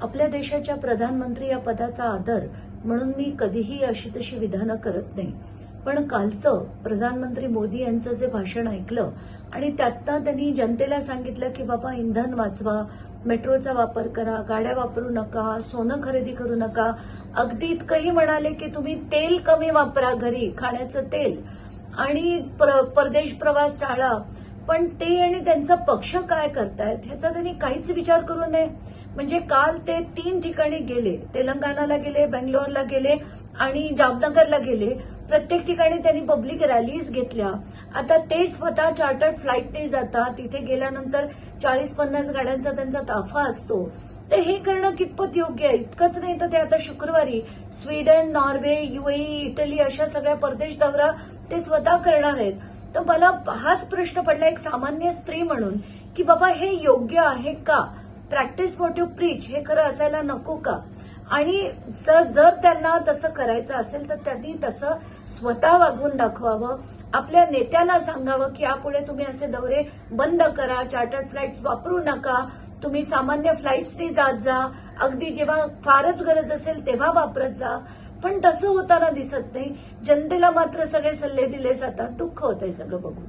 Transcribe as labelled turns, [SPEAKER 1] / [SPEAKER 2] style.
[SPEAKER 1] आपल्या देशाच्या प्रधानमंत्री या पदाचा आदर म्हणून मी कधीही अशी तशी विधानं करत नाही. पण कालचं प्रधानमंत्री मोदी यांचं जे भाषण ऐकलं आणि त्यातनं त्यांनी जनतेला सांगितलं की बाबा इंधन वाचवा, मेट्रोचा वापर करा, गाड्या वापरू नका, सोनं खरेदी करू नका, अगदी इतकंही म्हणाले की तुम्ही तेल कमी वापरा घरी, खाण्याचं तेल, आणि परदेश प्रवास टाळा. पण ते आणि त्यांचा पक्ष काय करतायत ह्याचा त्यांनी काहीच विचार करू नये. म्हणजे काल ते 3 ठिकाणी गेले, तेलंगणाला गेले, बेंगलोरला गेले आणि जामनगरला गेले. प्रत्येक ठिकाणी त्यांनी पब्लिक रॅलीज घेतल्या. आता ते स्वतः चार्टर्ड फ्लाईटने जातात. तिथे गेल्यानंतर 40-50 गाड्यांचा त्यांचा ताफा असतो. तर हे करणं कितपत योग्य आहे? इतकंच नाही तर ते आता शुक्रवारी स्वीडन, नॉर्वे, UAE, इटली अशा सगळ्या परदेश दौरा ते स्वतः करणार आहेत. तर मला हाच प्रश्न पडला एक सामान्य स्त्री म्हणून की बाबा हे योग्य आहे का? प्रॅक्टिस व्हॉट यू प्रीच हे खरं असायला नको का? आणि जर त्यांना तसं करायचं असेल तर त्यांनी तसं स्वतः वागवून दाखवावं. आपल्या नेत्याला सांगावं की यापुढे तुम्ही असे दौरे बंद करा, चार्टर्ड फ्लाईट्स वापरू नका, तुम्ही सामान्य फ्लाईट्सनी जात जा, अगदी जेव्हा फारच गरज असेल तेव्हा वापरत जा. पण तसं होताना दिसत नाही. जनतेला मात्र सगळे सल्ले दिले जातात. दुःख होतंय सगळं बघून.